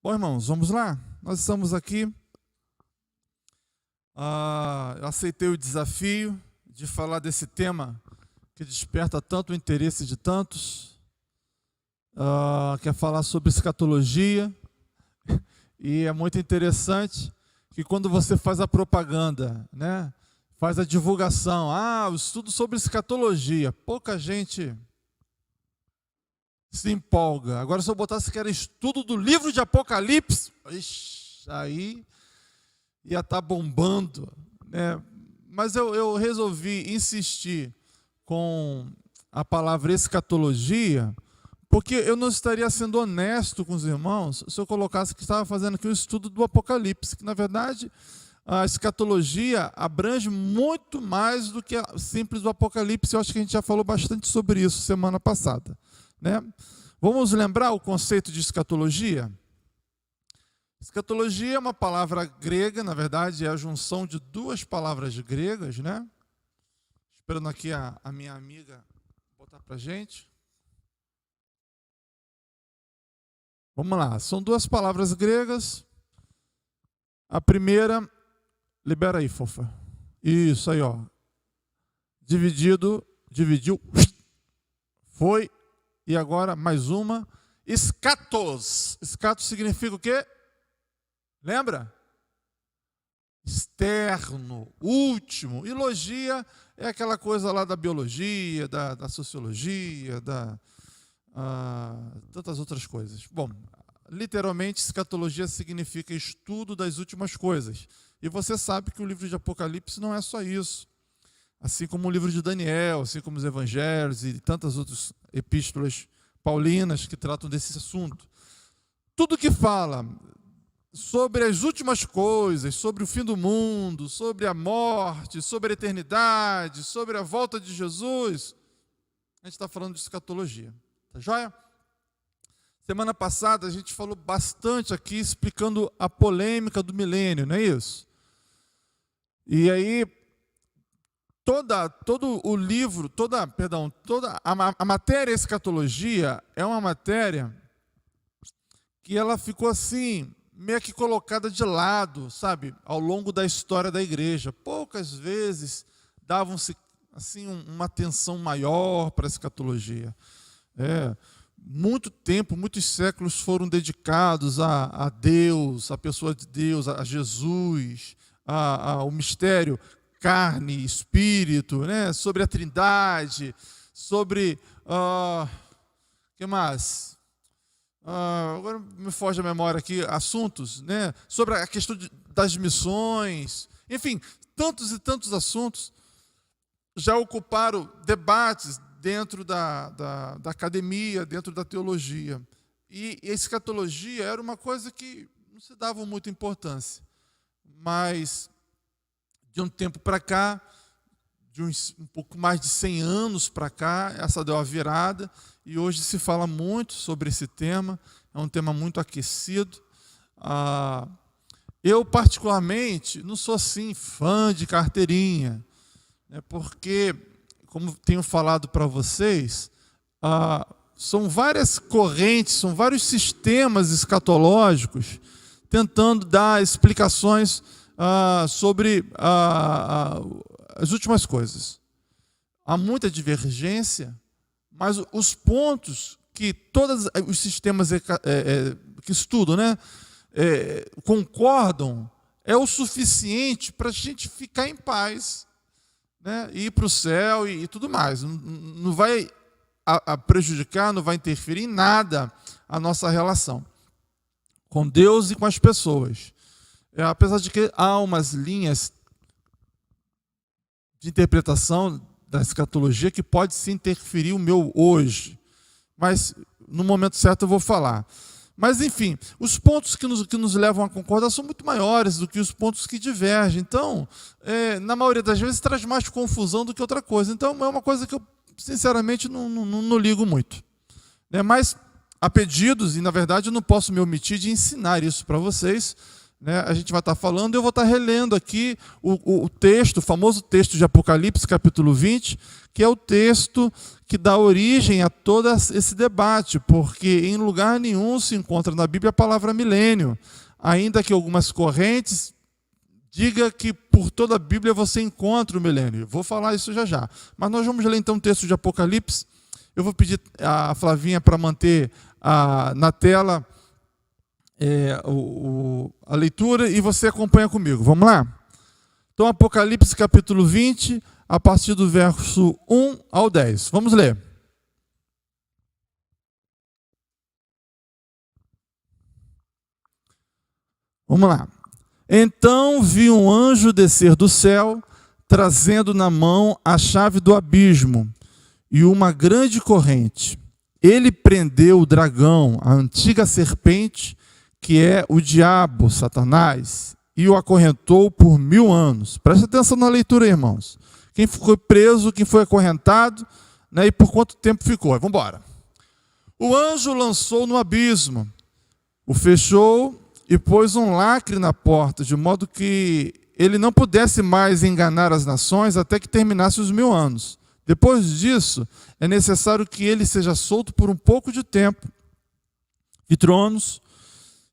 Bom, irmãos, vamos lá? Nós estamos aqui. Eu aceitei o desafio de falar desse tema que desperta tanto o interesse de tantos, que é falar sobre escatologia. E é muito interessante que quando você faz a propaganda, né, faz a divulgação, o estudo sobre escatologia, pouca gente se empolga. Agora, se eu botasse que era estudo do livro de Apocalipse, aí ia estar bombando, né? Mas eu resolvi insistir com a palavra escatologia, porque eu não estaria sendo honesto com os irmãos se eu colocasse que estava fazendo aqui um estudo do Apocalipse, que na verdade a escatologia abrange muito mais do que simples do Apocalipse. Eu acho que a gente já falou bastante sobre isso semana passada, né? Vamos lembrar o conceito de escatologia? Escatologia é uma palavra grega, na verdade é a junção de duas palavras gregas, né? Esperando aqui a minha amiga botar para a gente. Vamos lá, são duas palavras gregas. A primeira, libera aí, fofa. Isso aí, ó. Dividiu, foi. E agora, mais uma. Escatos. Escatos significa o quê? Lembra? Externo, último. E logia é aquela coisa lá da biologia, da sociologia, tantas outras coisas. Bom, literalmente, escatologia significa estudo das últimas coisas. E você sabe que o livro de Apocalipse não é só isso. Assim como o livro de Daniel, assim como os evangelhos e tantas outras epístolas paulinas que tratam desse assunto. Tudo que fala sobre as últimas coisas, sobre o fim do mundo, sobre a morte, sobre a eternidade, sobre a volta de Jesus, a gente está falando de escatologia. Tá joia? Semana passada a gente falou bastante aqui explicando a polêmica do milênio, não é isso? E aí todo o livro, toda a matéria escatologia é uma matéria que ela ficou assim, meio que colocada de lado, sabe, ao longo da história da igreja. Poucas vezes davam-se assim uma atenção maior para a escatologia. Muito tempo, muitos séculos foram dedicados a Deus, a pessoa de Deus, a Jesus, ao mistério carne, espírito, né? Sobre a Trindade, sobre que mais? Agora me foge a memória aqui, assuntos, né? Sobre a questão das missões, enfim, tantos e tantos assuntos já ocuparam debates dentro da academia, dentro da teologia. E a escatologia era uma coisa que não se dava muita importância, mas de um tempo para cá, de um pouco mais de 100 anos para cá, essa deu a virada, e hoje se fala muito sobre esse tema, é um tema muito aquecido. Eu, particularmente, não sou assim fã de carteirinha, né, porque, como tenho falado para vocês, são várias correntes, são vários sistemas escatológicos tentando dar explicações sobre as últimas coisas. Há muita divergência, mas os pontos que todos os sistemas que estudam, né, concordam é o suficiente para a gente ficar em paz, né, ir para o céu e tudo mais. Não vai prejudicar, não vai interferir em nada a nossa relação com Deus e com as pessoas. Apesar de que há umas linhas de interpretação da escatologia que pode se interferir o meu hoje, mas no momento certo eu vou falar. Mas enfim, os pontos que nos levam a concordar são muito maiores do que os pontos que divergem. Então, na maioria das vezes traz mais confusão do que outra coisa. Então é uma coisa que eu sinceramente não ligo muito, né? Mas há pedidos, e na verdade eu não posso me omitir de ensinar isso para vocês, né, a gente vai estar falando, eu vou estar relendo aqui o texto, o famoso texto de Apocalipse, capítulo 20, que é o texto que dá origem a todo esse debate, porque em lugar nenhum se encontra na Bíblia a palavra milênio, ainda que algumas correntes digam que por toda a Bíblia você encontra o milênio. Vou falar isso já já. Mas nós vamos ler então o texto de Apocalipse. Eu vou pedir a Flavinha para manter na tela a leitura e você acompanha comigo. Vamos lá? Então, Apocalipse capítulo 20, a partir do verso 1 ao 10. Vamos ler. Vamos lá. Então vi um anjo descer do céu, trazendo na mão a chave do abismo e uma grande corrente. Ele prendeu o dragão, a antiga serpente, que é o diabo, Satanás, e o acorrentou por 1000 anos. Presta atenção na leitura, irmãos. Quem foi preso, quem foi acorrentado, né, e por quanto tempo ficou. Vamos embora. O anjo lançou no abismo, o fechou e pôs um lacre na porta, de modo que ele não pudesse mais enganar as nações até que terminasse os 1000 anos. Depois disso, é necessário que ele seja solto por um pouco de tempo. E tronos,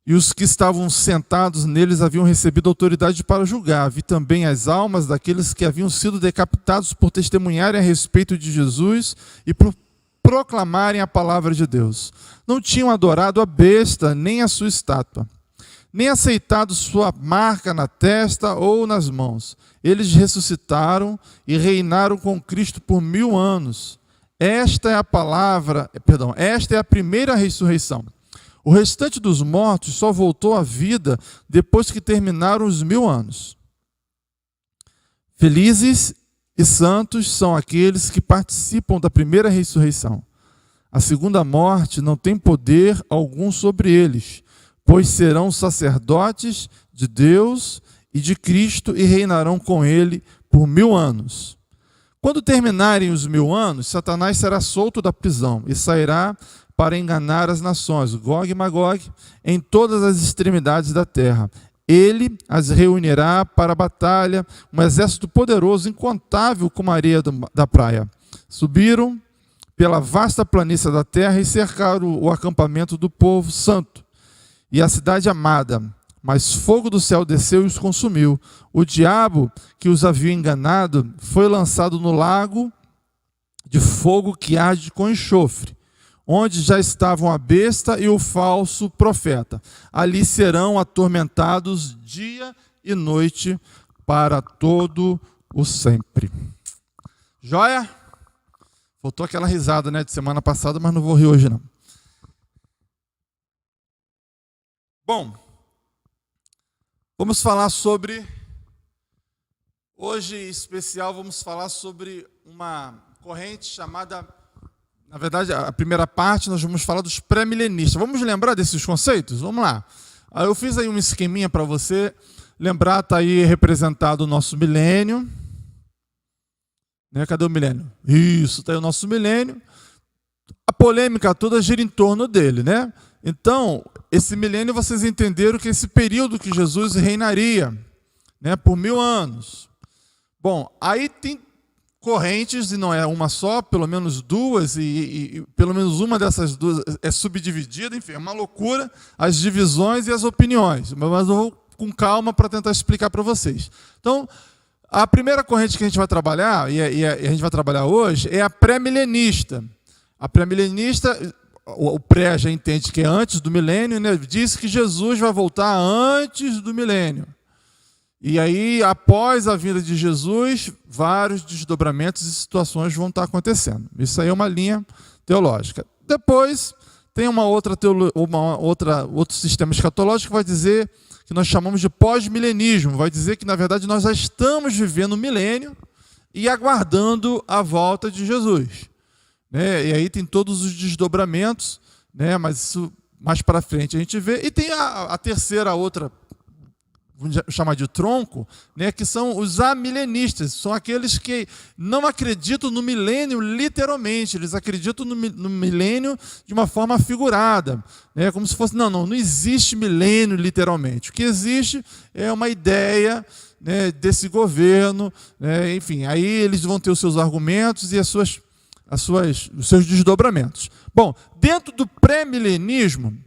e os que estavam sentados neles haviam recebido autoridade para julgar. Vi também as almas daqueles que haviam sido decapitados por testemunharem a respeito de Jesus e por proclamarem a palavra de Deus. Não tinham adorado a besta, nem a sua estátua, nem aceitado sua marca na testa ou nas mãos. Eles ressuscitaram e reinaram com Cristo por 1000 anos. Esta é a primeira ressurreição. O restante dos mortos só voltou à vida depois que terminaram os 1000 anos. Felizes e santos são aqueles que participam da primeira ressurreição. A segunda morte não tem poder algum sobre eles, pois serão sacerdotes de Deus e de Cristo e reinarão com ele por 1000 anos. Quando terminarem os 1000 anos, Satanás será solto da prisão e sairá para enganar as nações, Gog e Magog, em todas as extremidades da terra. Ele as reunirá para a batalha, um exército poderoso, incontável como a areia da praia. Subiram pela vasta planície da terra e cercaram o acampamento do povo santo e a cidade amada. Mas fogo do céu desceu e os consumiu. O diabo que os havia enganado foi lançado no lago de fogo que arde com enxofre, onde já estavam a besta e o falso profeta. Ali serão atormentados dia e noite para todo o sempre. Joia? Faltou aquela risada, né, de semana passada, mas não vou rir hoje não. Bom, vamos falar sobre, hoje em especial, vamos falar sobre uma corrente chamada, na verdade, a primeira parte nós vamos falar dos pré-milenistas. Vamos lembrar desses conceitos? Vamos lá. Eu fiz aí um esqueminha para você lembrar, está aí representado o nosso milênio. Né? Cadê o milênio? Isso, está aí o nosso milênio. A polêmica toda gira em torno dele, né? Então, esse milênio, vocês entenderam que esse período que Jesus reinaria, né, por 1000 anos. Bom, aí tem correntes, e não é uma só, pelo menos duas, e pelo menos uma dessas duas é subdividida, enfim, é uma loucura, as divisões e as opiniões. Mas eu vou com calma para tentar explicar para vocês. Então, a primeira corrente que a gente vai trabalhar, e a gente vai trabalhar hoje, é a pré-milenista. A pré-milenista, o pré já entende que é antes do milênio, né? Diz que Jesus vai voltar antes do milênio. E aí, após a vinda de Jesus, vários desdobramentos e situações vão estar acontecendo. Isso aí é uma linha teológica. Depois, tem outro sistema escatológico que vai dizer, que nós chamamos de pós-milenismo, vai dizer que, na verdade, nós já estamos vivendo o milênio e aguardando a volta de Jesus. Né? E aí tem todos os desdobramentos, né? Mas isso mais para frente a gente vê. E tem a terceira, outra vamos chamar de tronco, né, que são os amilenistas, são aqueles que não acreditam no milênio literalmente, eles acreditam no milênio de uma forma figurada, né, como se fosse, não existe milênio literalmente, o que existe é uma ideia, né, desse governo, né, enfim, aí eles vão ter os seus argumentos e os seus desdobramentos. Bom, dentro do pré-milenismo,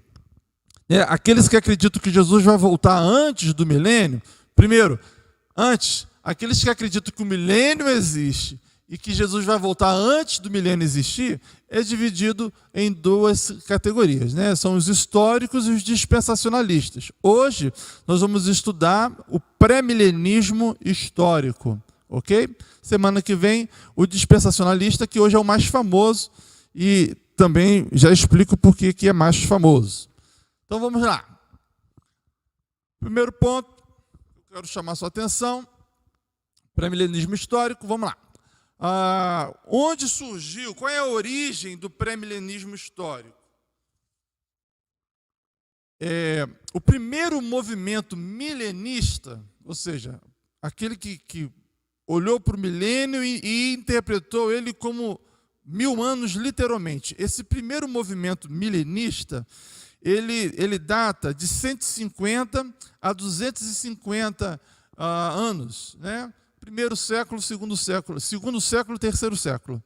aqueles que acreditam que Jesus vai voltar antes do milênio, primeiro, aqueles que acreditam que o milênio existe e que Jesus vai voltar antes do milênio existir, é dividido em duas categorias, né? São os históricos e os dispensacionalistas. Hoje, nós vamos estudar o pré-milenismo histórico, ok? Semana que vem, o dispensacionalista, que hoje é o mais famoso, e também já explico por que é mais famoso. Então vamos lá. Primeiro ponto, eu quero chamar a sua atenção, pré-milenismo histórico, vamos lá. Onde surgiu, qual é a origem do pré-milenismo histórico? O primeiro movimento milenista, ou seja, aquele que olhou para o milênio e interpretou ele como 1000 anos literalmente. Esse primeiro movimento milenista, ele data de 150 a 250 anos, né? Primeiro século, segundo século, terceiro século.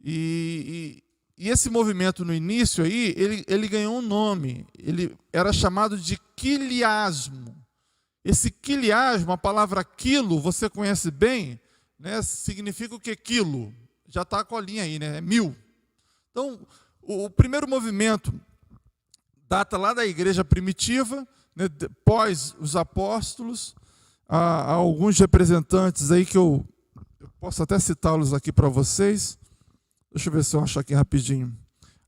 E esse movimento no início aí, ele ganhou um nome, ele era chamado de quiliasmo. Esse quiliasmo, a palavra quilo, você conhece bem, né? Significa o que? Quilo. Já está a colinha aí, né? É 1000. Então, o primeiro movimento data lá da igreja primitiva, né, pós os apóstolos. Há alguns representantes aí que eu posso até citá-los aqui para vocês. Deixa eu ver se eu acho aqui rapidinho.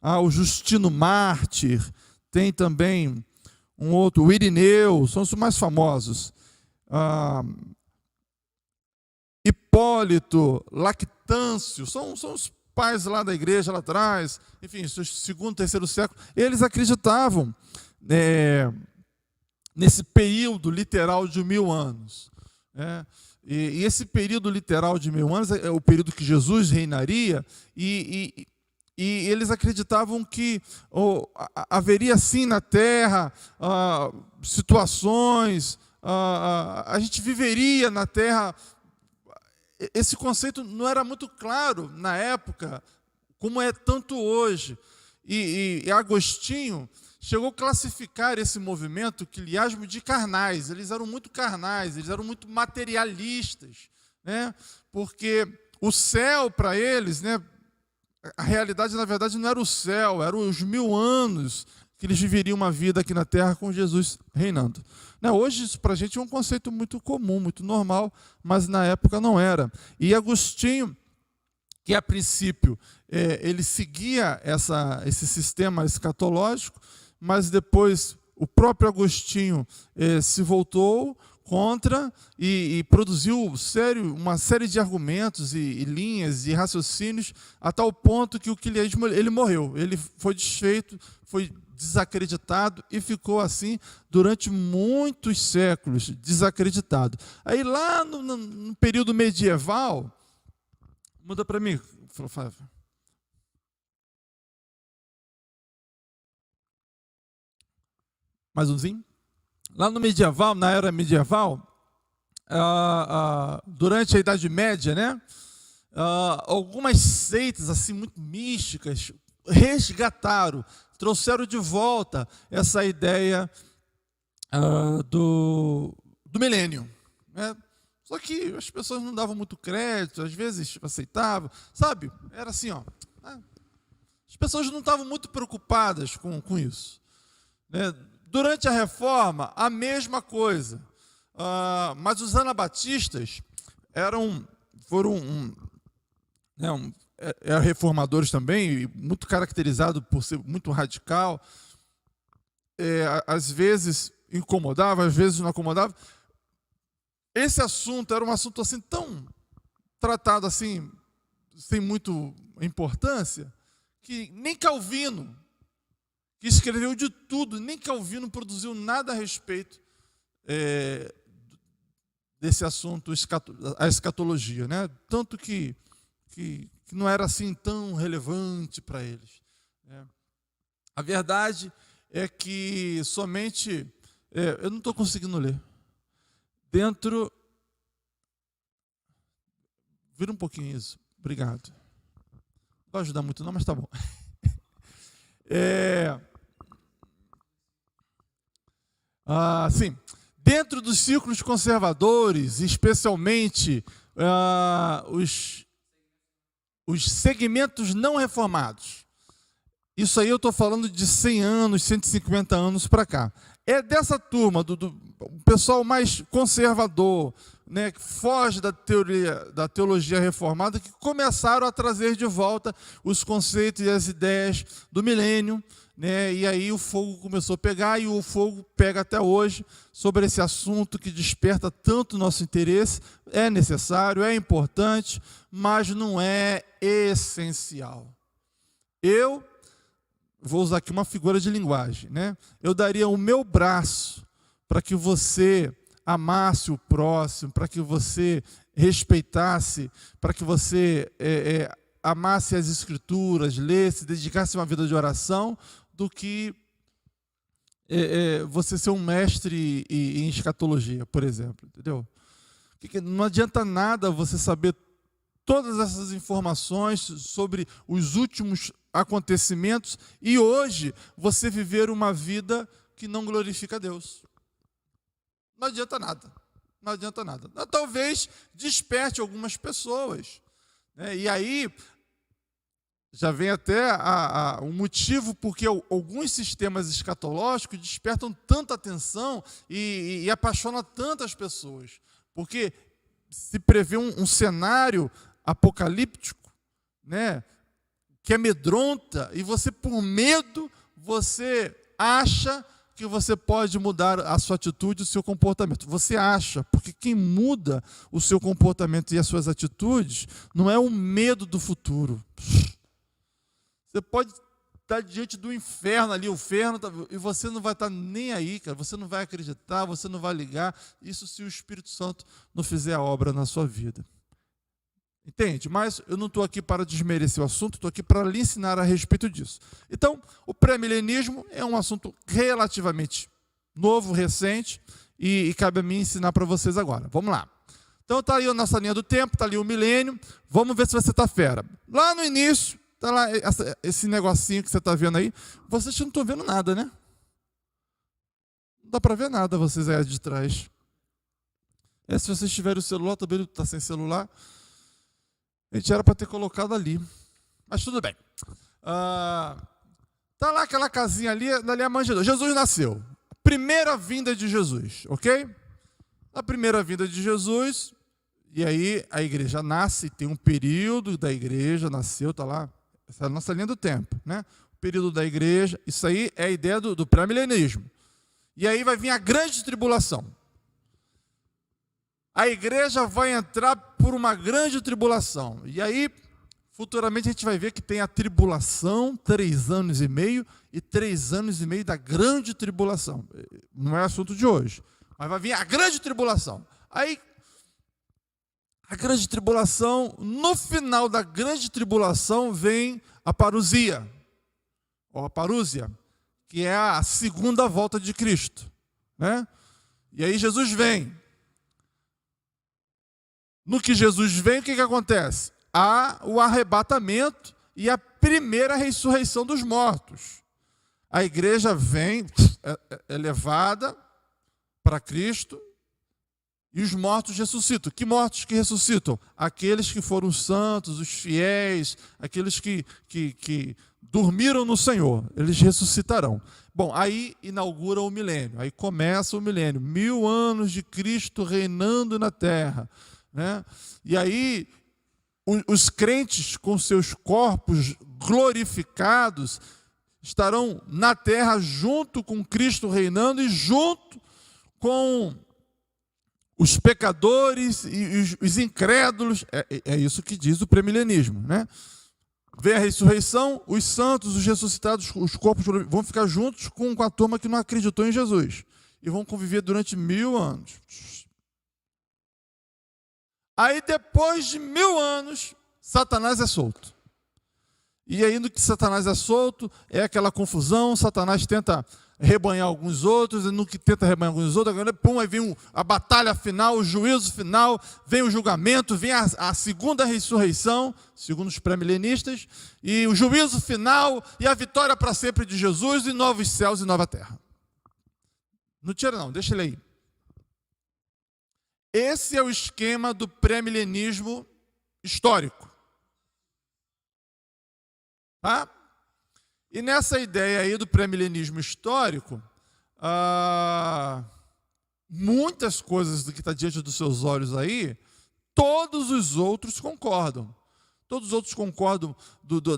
O Justino Mártir, tem também um outro, o Irineu, são os mais famosos. Hipólito, Lactâncio, são os pais lá da igreja, lá atrás, enfim, segundo, terceiro século, eles acreditavam nesse período literal de 1000 anos. Né? E esse período literal de 1000 anos é o período que Jesus reinaria, e eles acreditavam que haveria sim na Terra situações, a gente viveria na Terra. Esse conceito não era muito claro na época, como é tanto hoje. E Agostinho chegou a classificar esse movimento quiliasmo de carnais. Eles eram muito carnais, eles eram muito materialistas, né? Porque o céu para eles, né, a realidade na verdade não era o céu, eram os 1000 anos que eles viveriam uma vida aqui na Terra com Jesus reinando. Hoje isso para a gente é um conceito muito comum, muito normal, mas na época não era. E Agostinho, que a princípio ele seguia esse sistema escatológico, mas depois o próprio Agostinho se voltou contra e produziu uma série de argumentos e linhas e raciocínios, a tal ponto que o quiliasmo ele morreu, ele foi desfeito, foi desacreditado e ficou assim durante muitos séculos, desacreditado. Aí lá no período medieval, muda para mim, Flávio. Mais umzinho. Lá no medieval, na era medieval, durante a Idade Média, né, algumas seitas assim muito místicas resgataram, trouxeram de volta essa ideia do milênio, né? Só que as pessoas não davam muito crédito, às vezes aceitavam, sabe? Era assim, as pessoas não estavam muito preocupadas com isso, né? Durante a Reforma, a mesma coisa. Mas os anabatistas foram reformadores também, muito caracterizado por ser muito radical. Às vezes incomodava, às vezes não acomodava. Esse assunto era um assunto assim tão tratado assim, sem muita importância, que nem Calvino, que escreveu de tudo, nem Calvino produziu nada a respeito desse assunto, a escatologia, né? Tanto que não era assim tão relevante para eles, né? A verdade é que somente... eu não estou conseguindo ler. Dentro... Vira um pouquinho isso. Obrigado. Não vai ajudar muito não, mas tá bom. Sim. Dentro dos círculos conservadores, especialmente os segmentos não reformados. Isso aí eu estou falando de 100 anos, 150 anos para cá. É dessa turma, do pessoal mais conservador, né, que foge da teologia reformada, que começaram a trazer de volta os conceitos e as ideias do milênio, né, e aí o fogo começou a pegar, e o fogo pega até hoje sobre esse assunto que desperta tanto nosso interesse. É necessário, é importante, mas não é essencial. Eu vou usar aqui uma figura de linguagem, né? Eu daria o meu braço para que você amasse o próximo, para que você respeitasse, para que você amasse as Escrituras, lesse, dedicasse uma vida de oração, do que você ser um mestre em escatologia, por exemplo, entendeu? Não adianta nada você saber todas essas informações sobre os últimos acontecimentos e hoje você viver uma vida que não glorifica a Deus. Não adianta nada. Não adianta nada. Talvez desperte algumas pessoas, né? E aí já vem até um motivo porque alguns sistemas escatológicos despertam tanta atenção e apaixonam tantas pessoas. Porque se prevê um cenário apocalíptico, né, que amedronta, e você, por medo, você acha que você pode mudar a sua atitude, o seu comportamento. Você acha, porque quem muda o seu comportamento e as suas atitudes não é o medo do futuro. Você pode estar diante do inferno ali, o inferno, e você não vai estar nem aí, cara. Você não vai acreditar, você não vai ligar. Isso se o Espírito Santo não fizer a obra na sua vida. Entende? Mas eu não estou aqui para desmerecer o assunto, estou aqui para lhe ensinar a respeito disso. Então, o pré-milenismo é um assunto relativamente novo, recente, e cabe a mim ensinar para vocês agora. Vamos lá. Então, está aí a nossa linha do tempo, está ali o milênio. Vamos ver se você está fera. Lá no início, está lá esse negocinho que você está vendo aí. Vocês não estão vendo nada, né? Não dá para ver nada, vocês aí de trás. Se vocês tiverem o celular, também está sem celular. A gente era para ter colocado ali. Mas tudo bem. Tá lá aquela casinha ali é a manjedoura. Jesus nasceu. Primeira vinda de Jesus, ok? A primeira vinda de Jesus, e aí a igreja nasce, tem um período da igreja, nasceu, tá lá. Essa é a nossa linha do tempo, né? O período da igreja, isso aí é a ideia do pré-milenismo. E aí vai vir a grande tribulação. A igreja vai entrar por uma grande tribulação. E aí, futuramente, a gente vai ver que tem a tribulação, 3 anos e meio, e 3 anos e meio da grande tribulação. Não é assunto de hoje, mas vai vir a grande tribulação. Aí, a grande tribulação, no final da grande tribulação, vem a parousia, ou a parúzia, que é a segunda volta de Cristo, né? E aí Jesus vem. No que Jesus vem, o que acontece? Há o arrebatamento e a primeira ressurreição dos mortos. A igreja vem, é levada para Cristo e os mortos ressuscitam. Que mortos que ressuscitam? Aqueles que foram santos, os fiéis, aqueles que dormiram no Senhor, eles ressuscitarão. Bom, aí inaugura o milênio, aí começa o milênio, 1000 anos de Cristo reinando na terra, né? E aí os crentes com seus corpos glorificados estarão na terra junto com Cristo reinando e junto com os pecadores e os incrédulos. É isso que diz o pré-milenismo, né? Vem a ressurreição, os santos, os ressuscitados, os corpos vão ficar juntos com a turma que não acreditou em Jesus. e vão conviver durante 1000 anos. Aí, depois de 1000 anos, Satanás é solto. E aí, no que Satanás é solto, é aquela confusão, Satanás tenta rebanhar alguns outros, e no que tenta rebanhar alguns outros, agora, pum, aí vem a batalha final, o juízo final, vem o julgamento, vem a segunda ressurreição, segundo os pré-milenistas, e o juízo final, e a vitória para sempre de Jesus, e novos céus e nova terra. Não tira não, deixa ele aí. Esse é o esquema do pré-milenismo histórico. Tá? E nessa ideia aí do pré-milenismo histórico, muitas coisas do que está diante dos seus olhos aí, todos os outros concordam. Todos os outros concordam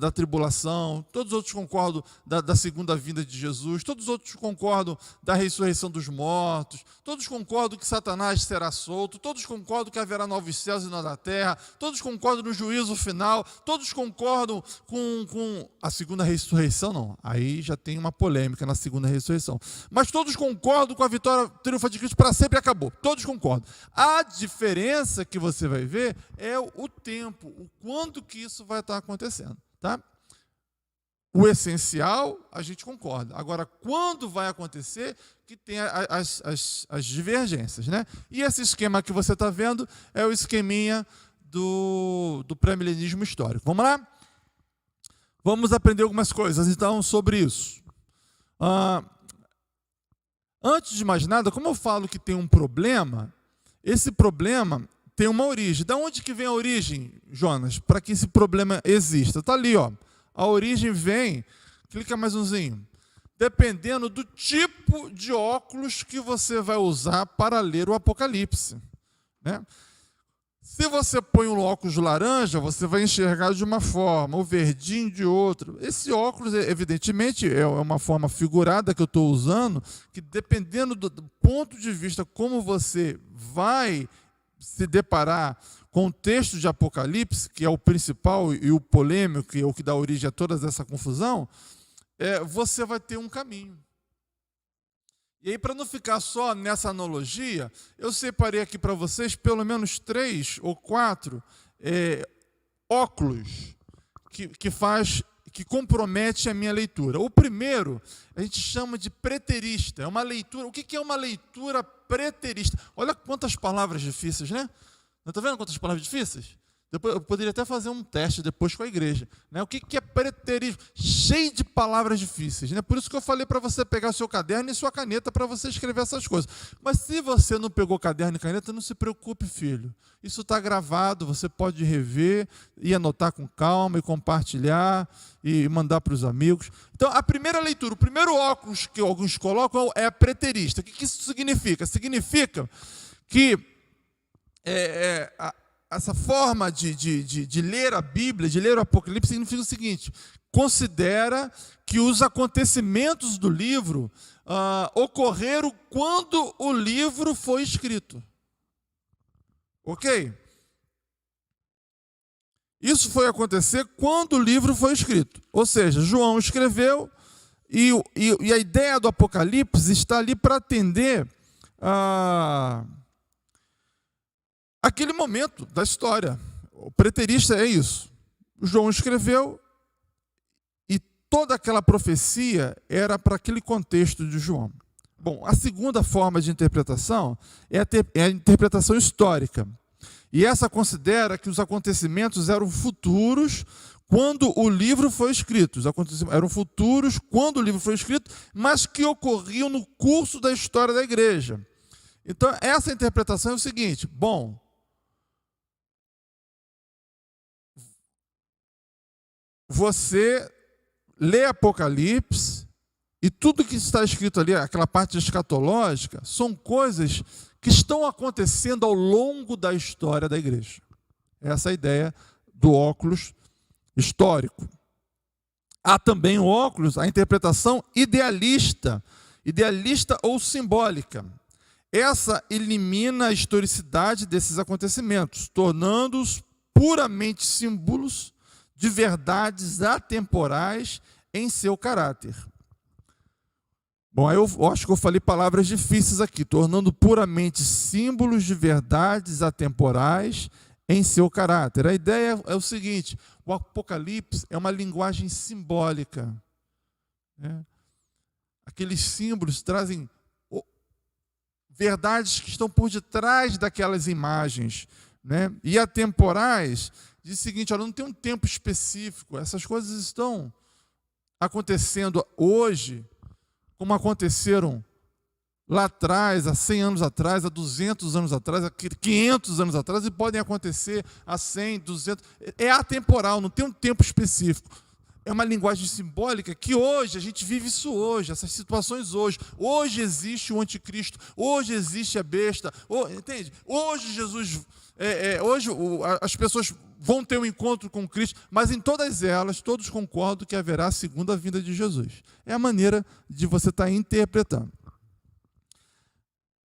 da tribulação, todos os outros concordam da segunda vinda de Jesus, todos os outros concordam da ressurreição dos mortos, todos concordam que Satanás será solto, todos concordam que haverá novos céus e nova terra, todos concordam no juízo final, todos concordam com a segunda ressurreição, não, aí já tem uma polêmica na segunda ressurreição, mas todos concordam com a vitória triunfa de Cristo para sempre e acabou, todos concordam. A diferença que você vai ver é o tempo, o quando que isso vai estar acontecendo, tá? O essencial, a gente concorda. Agora, quando vai acontecer, que tem as divergências, né? E esse esquema que você está vendo é o esqueminha do pré-milenismo histórico. Vamos lá? Vamos aprender algumas coisas, então, sobre isso. Antes de mais nada, como eu falo que tem um problema, esse problema tem uma origem. Da onde que vem a origem, Jonas, para que esse problema exista? Está ali, ó. A origem vem, clica mais umzinho, dependendo do tipo de óculos que você vai usar para ler o Apocalipse, né? Se você põe um óculos laranja, você vai enxergar de uma forma, o verdinho de outra. Esse óculos, evidentemente, é uma forma figurada que eu estou usando, que dependendo do ponto de vista como você vai se deparar com o texto de Apocalipse, que é o principal e o polêmico, que é o que dá origem a toda essa confusão, você vai ter um caminho. E aí, para não ficar só nessa analogia, eu separei aqui para vocês pelo menos 3 ou 4 óculos que compromete a minha leitura. O primeiro, a gente chama de preterista. É uma leitura. O que é uma leitura preterista? Olha quantas palavras difíceis, né? Está vendo quantas palavras difíceis? Eu poderia até fazer um teste depois com a igreja, né? O que é preterismo? Cheio de palavras difíceis, né? Por isso que eu falei para você pegar o seu caderno e sua caneta para você escrever essas coisas. Mas se você não pegou caderno e caneta, não se preocupe, filho. Isso está gravado, você pode rever e anotar com calma e compartilhar e mandar para os amigos. Então, a primeira leitura, o primeiro óculos que alguns colocam é preterista. O que isso significa? Significa que essa forma de ler a Bíblia, de ler o Apocalipse, significa o seguinte: considera que os acontecimentos do livro ocorreram quando o livro foi escrito. Ok? Isso foi acontecer quando o livro foi escrito. Ou seja, João escreveu e a ideia do Apocalipse está ali para atender aquele momento da história. O preterista é isso. O João escreveu e toda aquela profecia era para aquele contexto de João. Bom, a segunda forma de interpretação é a interpretação histórica. E essa considera que os acontecimentos eram futuros quando o livro foi escrito. Os acontecimentos eram futuros quando o livro foi escrito, mas que ocorriam no curso da história da igreja. Então, essa interpretação é o seguinte: bom, você lê Apocalipse e tudo que está escrito ali, aquela parte escatológica, são coisas que estão acontecendo ao longo da história da igreja. Essa é a ideia do óculos histórico. Há também o óculos, a interpretação idealista ou simbólica. Essa elimina a historicidade desses acontecimentos, tornando-os puramente símbolos de verdades atemporais em seu caráter. Bom, aí eu acho que eu falei palavras difíceis aqui, tornando puramente símbolos de verdades atemporais em seu caráter. A ideia é o seguinte: o Apocalipse é uma linguagem simbólica, né? Aqueles símbolos trazem verdades que estão por detrás daquelas imagens, né? E atemporais diz o seguinte: olha, não tem um tempo específico, essas coisas estão acontecendo hoje, como aconteceram lá atrás, há 100 anos atrás, há 200 anos atrás, há 500 anos atrás, e podem acontecer há 100, 200. É atemporal, não tem um tempo específico. É uma linguagem simbólica que hoje, a gente vive isso hoje, essas situações hoje. Hoje existe o anticristo, hoje existe a besta, entende? Hoje Jesus, hoje as pessoas vão ter um encontro com Cristo, mas em todas elas, todos concordam que haverá a segunda vinda de Jesus. É a maneira de você estar interpretando.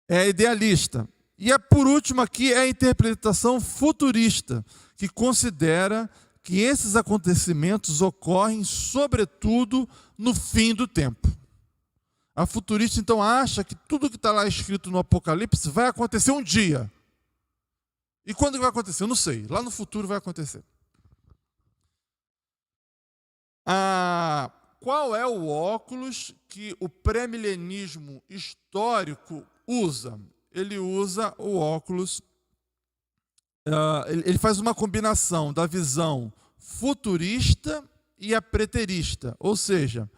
É idealista. E por último aqui é a interpretação futurista, que considera que esses acontecimentos ocorrem, sobretudo, no fim do tempo. A futurista, então, acha que tudo que está lá escrito no Apocalipse vai acontecer um dia. E quando vai acontecer? Eu não sei. Lá no futuro vai acontecer. Qual é o óculos que o pré-milenismo histórico usa? Ele usa o óculos... ele faz uma combinação da visão futurista e a preterista. Ou seja,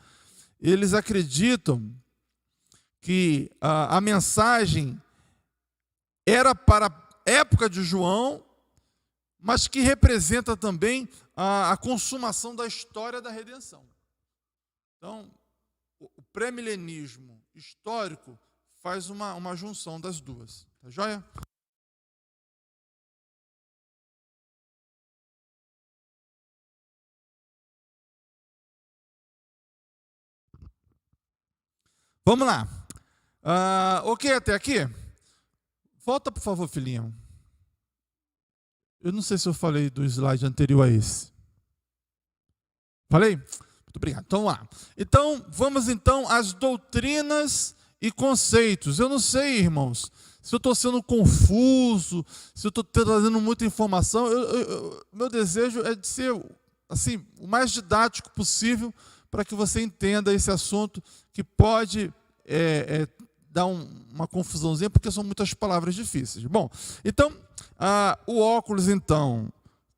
eles acreditam que a mensagem era para a época de João, mas que representa também a consumação da história da redenção. Então, o pré-milenismo histórico faz uma junção das duas. Tá joia? Vamos lá. Ok até aqui? Volta, por favor, filhinho. Eu não sei se eu falei do slide anterior a esse. Falei? Muito obrigado. Então, lá. Então, vamos então às doutrinas e conceitos. Eu não sei, irmãos, se eu estou sendo confuso, se eu estou trazendo muita informação. Meu desejo é de ser assim, o mais didático possível para que você entenda esse assunto que pode dar uma confusãozinha, porque são muitas palavras difíceis. Bom, então, o óculos, então,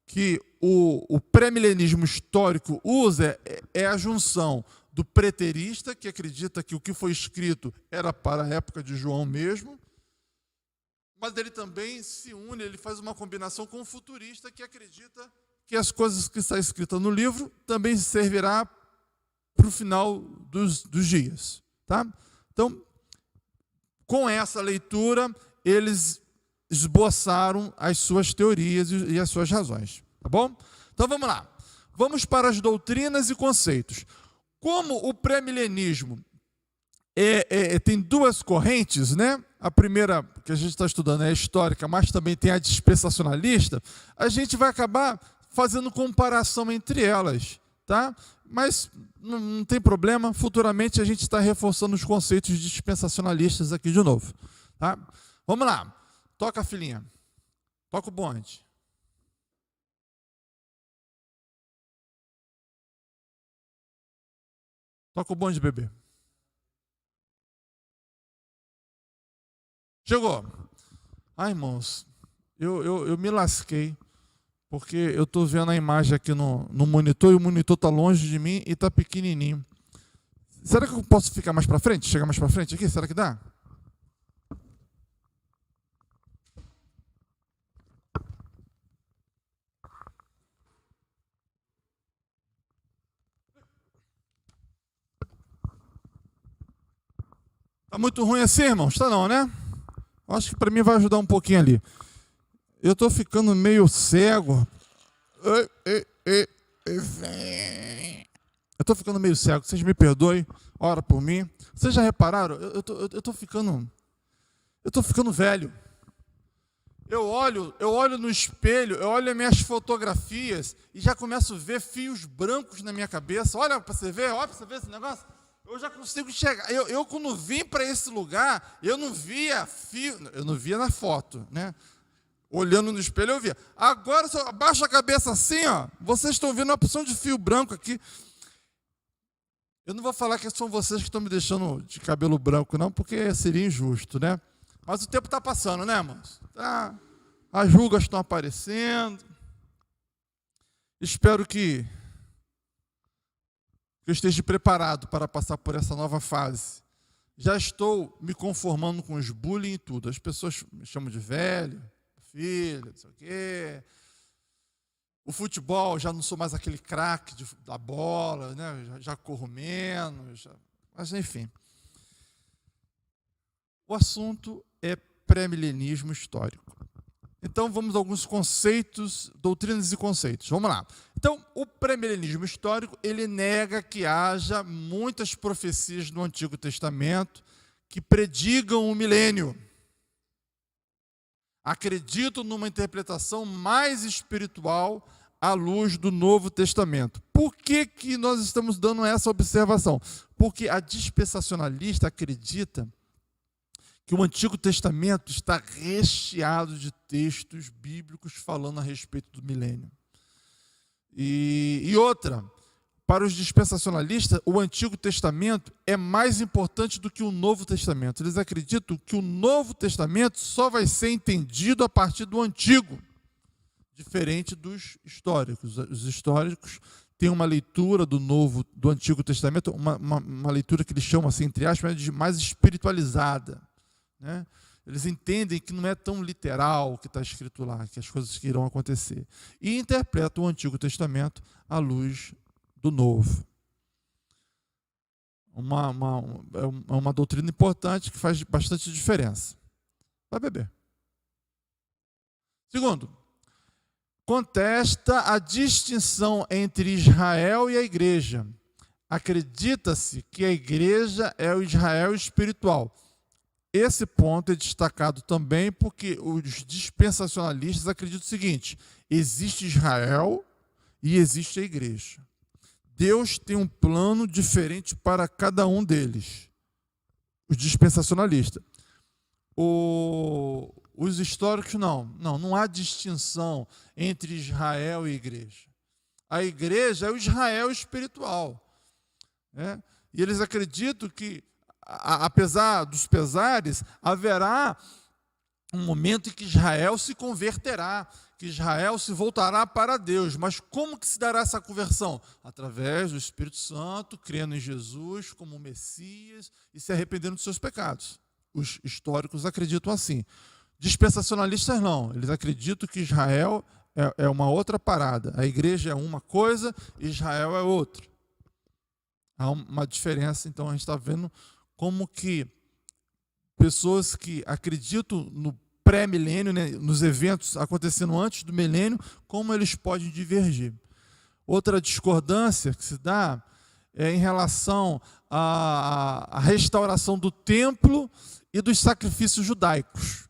que o pré-milenismo histórico usa é a junção do preterista, que acredita que o que foi escrito era para a época de João mesmo, mas ele também se une, ele faz uma combinação com o futurista, que acredita que as coisas que está escritas no livro também servirá para o final dos dias. Tá? Então, com essa leitura, eles esboçaram as suas teorias e as suas razões. Tá bom? Então, vamos lá. Vamos para as doutrinas e conceitos. Como o pré-milenismo tem duas correntes, né? A primeira que a gente está estudando é a histórica, mas também tem a dispensacionalista, a gente vai acabar fazendo comparação entre elas, tá? Mas não tem problema, futuramente a gente está reforçando os conceitos dispensacionalistas aqui de novo, tá? Vamos lá, toca a filhinha, toca o bonde. Toca o bonde, bebê. Chegou. Ai, irmãos, eu me lasquei, porque eu estou vendo a imagem aqui no monitor, e o monitor está longe de mim e está pequenininho. Será que eu posso ficar mais para frente? Chegar mais para frente aqui? Será que dá? Está muito ruim assim, irmãos? Está não, né? Acho que para mim vai ajudar um pouquinho ali. Eu estou ficando meio cego. Eu estou ficando meio cego. Vocês me perdoem. Ora por mim. Vocês já repararam? Eu estou ficando velho. Eu olho no espelho, eu olho as minhas fotografias e já começo a ver fios brancos na minha cabeça. Olha para você ver esse negócio. Eu já consigo enxergar. Eu quando vim para esse lugar, eu não via fio, eu não via na foto, né? Olhando no espelho eu via. Agora, se eu abaixo a cabeça assim, ó, vocês estão vendo uma opção de fio branco aqui. Eu não vou falar que são vocês que estão me deixando de cabelo branco, não, porque seria injusto, né? Mas o tempo está passando, né, irmãos? Tá. As rugas estão aparecendo. Espero que eu esteja preparado para passar por essa nova fase. Já estou me conformando com os bullying e tudo. As pessoas me chamam de velho, filho, não sei o quê. O futebol, já não sou mais aquele craque da bola, né? Já corro menos. Mas, enfim. O assunto é pré-milenismo histórico. Então, vamos a alguns conceitos, doutrinas e conceitos. Vamos lá. Então, o pré-milenismo histórico, ele nega que haja muitas profecias no Antigo Testamento que predigam o milênio. Acredito numa interpretação mais espiritual à luz do Novo Testamento. Por que nós estamos dando essa observação? Porque a dispensacionalista acredita que o Antigo Testamento está recheado de textos bíblicos falando a respeito do milênio. E outra, para os dispensacionalistas, o Antigo Testamento é mais importante do que o Novo Testamento. Eles acreditam que o Novo Testamento só vai ser entendido a partir do Antigo, diferente dos históricos. Os históricos têm uma leitura do Antigo Testamento, uma leitura que eles chamam, assim, entre aspas, de mais espiritualizada. Né? Eles entendem que não é tão literal o que está escrito lá, que as coisas que irão acontecer. E interpretam o Antigo Testamento à luz do Novo. É uma doutrina importante que faz bastante diferença. Vai beber. Segundo, contesta a distinção entre Israel e a igreja. Acredita-se que a igreja é o Israel espiritual. Esse ponto é destacado também porque os dispensacionalistas acreditam o seguinte: existe Israel e existe a igreja. Deus tem um plano diferente para cada um deles. Os dispensacionalistas. Os históricos não há distinção entre Israel e igreja. A igreja é o Israel espiritual. Né? E eles acreditam que, apesar dos pesares, haverá um momento em que Israel se converterá, que Israel se voltará para Deus. Mas como que se dará essa conversão? Através do Espírito Santo, crendo em Jesus como Messias e se arrependendo dos seus pecados. Os históricos acreditam assim. Dispensacionalistas não, eles acreditam que Israel é uma outra parada. A igreja é uma coisa, Israel é outra. Há uma diferença, então a gente está vendo como que pessoas que acreditam no pré-milênio, né, nos eventos acontecendo antes do milênio, como eles podem divergir. Outra discordância que se dá é em relação à restauração do templo e dos sacrifícios judaicos.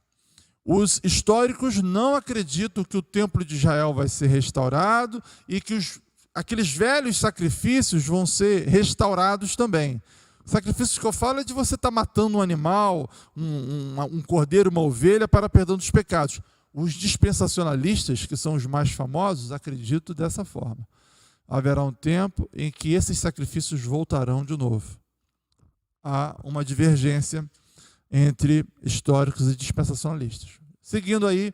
Os históricos não acreditam que o templo de Israel vai ser restaurado e que aqueles velhos sacrifícios vão ser restaurados também. Sacrifícios que eu falo é de você estar matando um animal, um cordeiro, uma ovelha para perdão dos pecados. Os dispensacionalistas, que são os mais famosos, acreditam dessa forma. Haverá um tempo em que esses sacrifícios voltarão de novo. Há uma divergência entre históricos e dispensacionalistas. Seguindo aí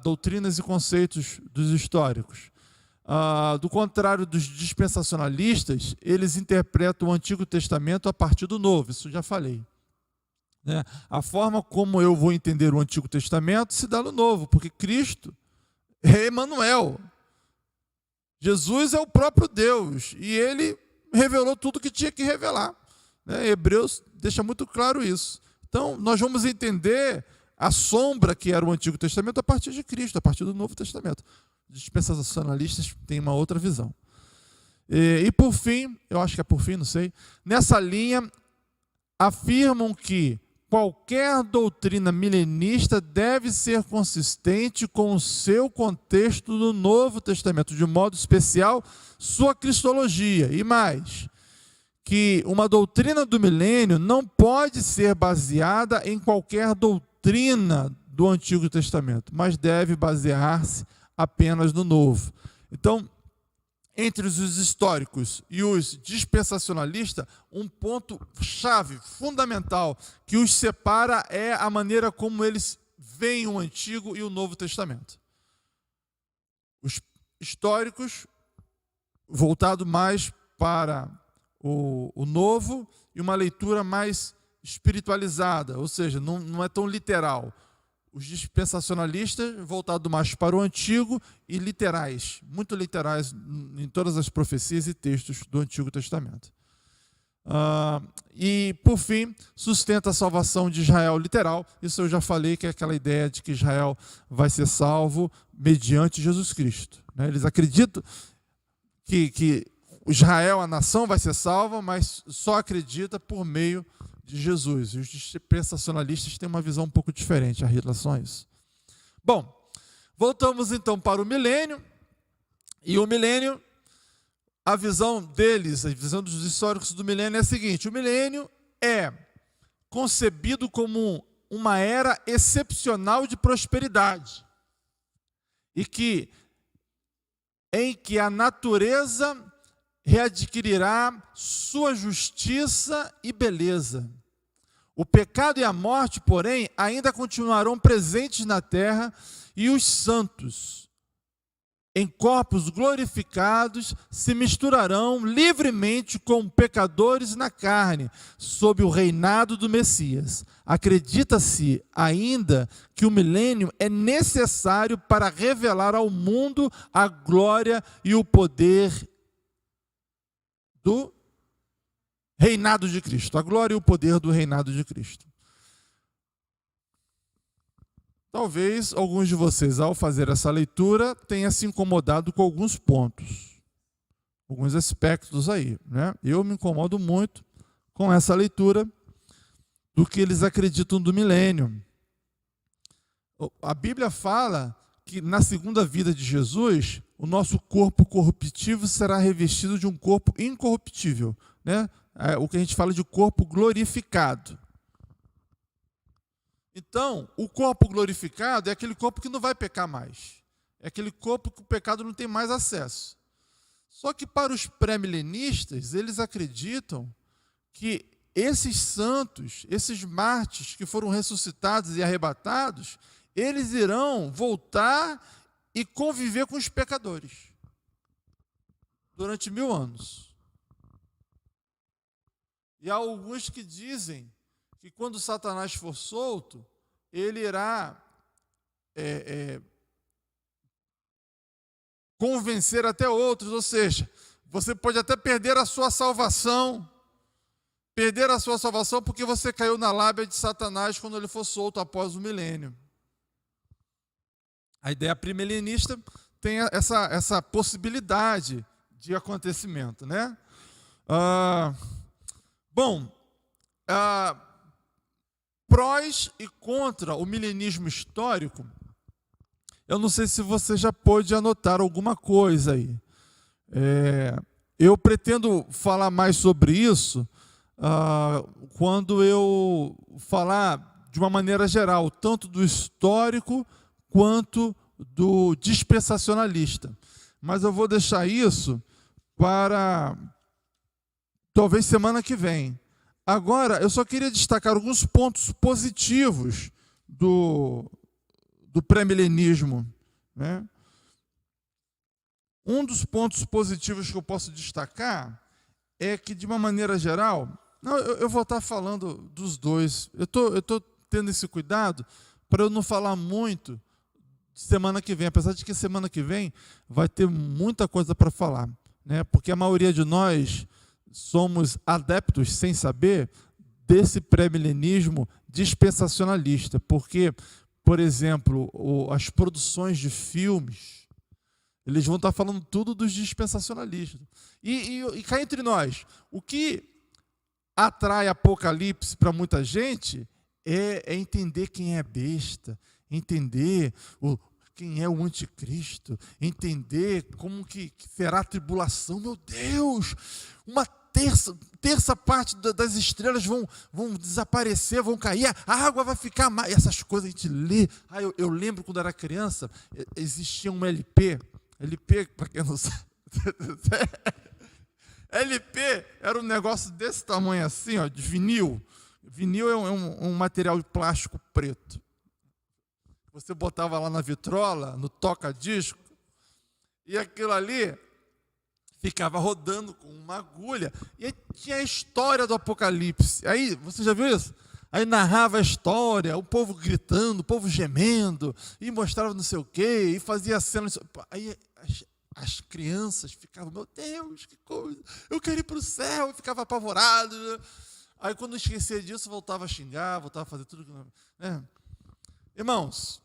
doutrinas e conceitos dos históricos. Do contrário dos dispensacionalistas, eles interpretam o Antigo Testamento a partir do Novo, isso já falei. Né? A forma como eu vou entender o Antigo Testamento se dá no Novo, porque Cristo é Emanuel. Jesus é o próprio Deus, e ele revelou tudo o que tinha que revelar. Né? Hebreus deixa muito claro isso. Então, nós vamos entender a sombra que era o Antigo Testamento a partir de Cristo, a partir do Novo Testamento. Os dispensacionalistas têm uma outra visão. E por fim, eu acho que é por fim, não sei, nessa linha, afirmam que qualquer doutrina milenista deve ser consistente com o seu contexto do Novo Testamento, de modo especial, sua cristologia. E mais, que uma doutrina do milênio não pode ser baseada em qualquer doutrina do Antigo Testamento, mas deve basear-se apenas no Novo. Então, entre os históricos e os dispensacionalistas, um ponto-chave, fundamental, que os separa é a maneira como eles veem o Antigo e o Novo Testamento. Os históricos, voltado mais para o Novo, e uma leitura mais espiritualizada, ou seja, não é tão literal. Os dispensacionalistas, voltados mais para o Antigo, e literais, muito literais em todas as profecias e textos do Antigo Testamento. E, por fim, sustenta a salvação de Israel literal. Isso eu já falei, que é aquela ideia de que Israel vai ser salvo mediante Jesus Cristo. Eles acreditam que Israel, a nação, vai ser salva, mas só acredita por meio de Jesus. E os dispensacionalistas têm uma visão um pouco diferente em relação a isso. Bom, voltamos então para o milênio. E o milênio, a visão deles, a visão dos históricos do milênio é a seguinte: o milênio é concebido como uma era excepcional de prosperidade, e em que a natureza readquirirá sua justiça e beleza. O pecado e a morte, porém, ainda continuarão presentes na terra, e os santos, em corpos glorificados, se misturarão livremente com pecadores na carne, sob o reinado do Messias. Acredita-se ainda que o milênio é necessário para revelar ao mundo a glória e o poder do reinado de Cristo. A glória e o poder do reinado de Cristo. Talvez alguns de vocês, ao fazer essa leitura, tenham se incomodado com alguns pontos, alguns aspectos aí, né? Eu me incomodo muito com essa leitura do que eles acreditam do milênio. A Bíblia fala que na segunda vida de Jesus, o nosso corpo corruptível será revestido de um corpo incorruptível, né? O que a gente fala de corpo glorificado. Então, o corpo glorificado é aquele corpo que não vai pecar mais. É aquele corpo que o pecado não tem mais acesso. Só que para os pré-milenistas, eles acreditam que esses santos, esses mártires que foram ressuscitados e arrebatados, eles irão voltar e conviver com os pecadores durante 1000 anos. E há alguns que dizem que quando Satanás for solto, ele irá convencer até outros, ou seja, você pode até perder a sua salvação porque você caiu na lábia de Satanás quando ele for solto após o milênio. A ideia pré-milenista tem essa possibilidade de acontecimento, né? Prós e contra o milenismo histórico, eu não sei se você já pôde anotar alguma coisa aí. Eu pretendo falar mais sobre isso quando eu falar de uma maneira geral, tanto do histórico quanto do dispensacionalista. Mas eu vou deixar isso para talvez semana que vem. Agora, eu só queria destacar alguns pontos positivos do pré-milenismo, né? Um dos pontos positivos que eu posso destacar é que, de uma maneira geral, eu vou estar falando dos dois. Eu estou tendo esse cuidado para eu não falar muito semana que vem, apesar de que semana que vem vai ter muita coisa para falar, né? Porque a maioria de nós somos adeptos, sem saber, desse pré-milenismo dispensacionalista, porque, por exemplo, as produções de filmes, eles vão estar falando tudo dos dispensacionalistas. E cá entre nós, o que atrai Apocalipse para muita gente é entender quem é besta, entender quem é o anticristo, entender como que será a tribulação. Meu Deus, uma terça parte das estrelas vão desaparecer, vão cair, a água vai ficar mais. Essas coisas a gente lê. Eu lembro quando era criança, existia um LP. LP, para quem não sabe. LP era um negócio desse tamanho assim, ó, de vinil. Vinil é um material de plástico preto. Você botava lá na vitrola, no toca-disco, e aquilo ali ficava rodando com uma agulha, e aí tinha a história do Apocalipse. Aí, você já viu isso? Aí narrava a história, o povo gritando, o povo gemendo, e mostrava não sei o quê, e fazia cenas. Aí as crianças ficavam, meu Deus, que coisa, eu quero ir para o céu, e ficava apavorado. Aí quando esquecia disso, voltava a xingar, voltava a fazer tudo que não. Irmãos,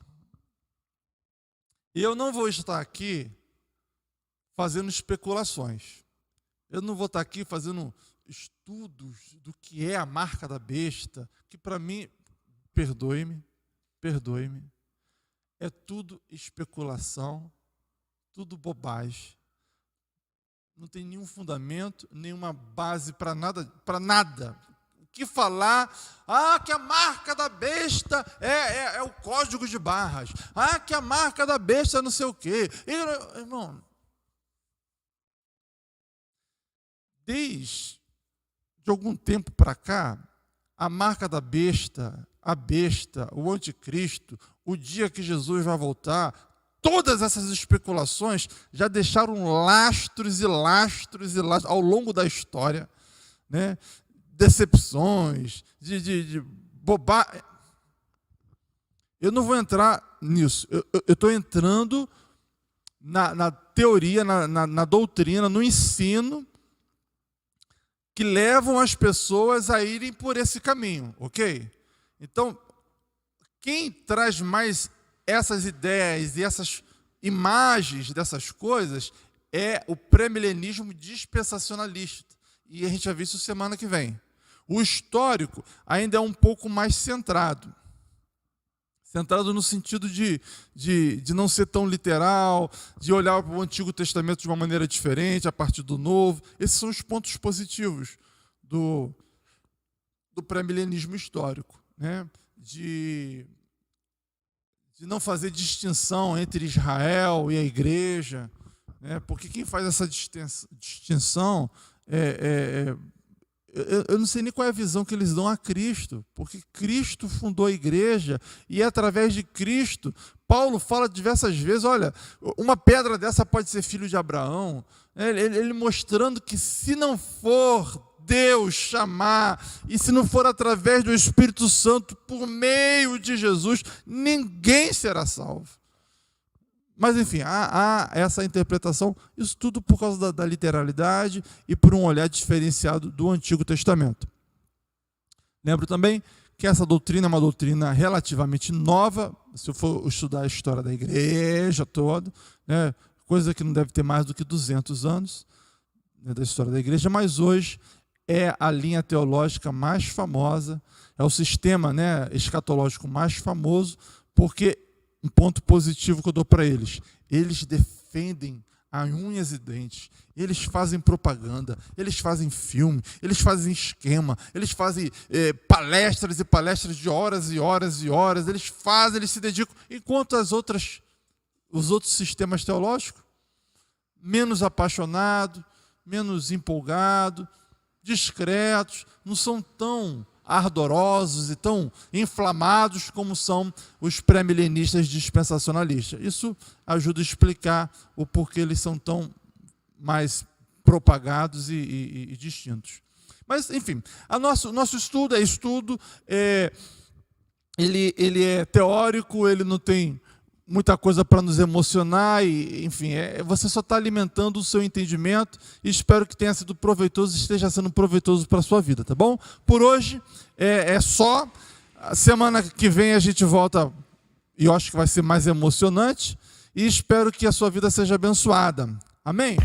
eu não vou estar aqui fazendo especulações. Eu não vou estar aqui fazendo estudos do que é a marca da besta, que para mim, perdoe-me, é tudo especulação, tudo bobagem. Não tem nenhum fundamento, nenhuma base para nada. O que falar? Que a marca da besta é o código de barras. Que a marca da besta é não sei o quê. Irmão, desde algum tempo para cá, a marca da besta, a besta, o anticristo, o dia que Jesus vai voltar, todas essas especulações já deixaram lastros e lastros e lastros ao longo da história, né? Decepções, de bobagem. Eu não vou entrar nisso. Eu estou entrando na teoria, na doutrina, no ensino que levam as pessoas a irem por esse caminho, ok? Então, quem traz mais essas ideias e essas imagens dessas coisas é o pré-milenismo dispensacionalista. E a gente vai ver isso semana que vem. O histórico ainda é um pouco mais centrado. Centrado no sentido de não ser tão literal, de olhar para o Antigo Testamento de uma maneira diferente, a partir do Novo. Esses são os pontos positivos do pré-milenismo histórico, né? De não fazer distinção entre Israel e a igreja, né? Porque quem faz essa distinção eu não sei nem qual é a visão que eles dão a Cristo, porque Cristo fundou a igreja e é através de Cristo. Paulo fala diversas vezes, olha, uma pedra dessa pode ser filho de Abraão, ele mostrando que se não for Deus chamar, e se não for através do Espírito Santo, por meio de Jesus, ninguém será salvo. Mas, enfim, há essa interpretação, isso tudo por causa da literalidade e por um olhar diferenciado do Antigo Testamento. Lembro também que essa doutrina é uma doutrina relativamente nova, se eu for estudar a história da igreja toda, né, coisa que não deve ter mais do que 200 anos, né, da história da igreja, mas hoje é a linha teológica mais famosa, é o sistema, né, escatológico mais famoso, porque um ponto positivo que eu dou para eles defendem a unhas e dentes, eles fazem propaganda, eles fazem filme, eles fazem esquema, eles fazem palestras e palestras de horas e horas e horas, eles se dedicam, enquanto os outros sistemas teológicos, menos apaixonados, menos empolgados, discretos, não são tão ardorosos e tão inflamados como são os pré-milenistas dispensacionalistas. Isso ajuda a explicar o porquê eles são tão mais propagados e distintos. Mas, enfim, nosso estudo é estudo, ele é teórico, ele não tem muita coisa para nos emocionar, e, enfim, você só está alimentando o seu entendimento, e espero que tenha sido proveitoso e esteja sendo proveitoso para a sua vida, tá bom? Por hoje é só. A semana que vem a gente volta, e eu acho que vai ser mais emocionante, e espero que a sua vida seja abençoada. Amém?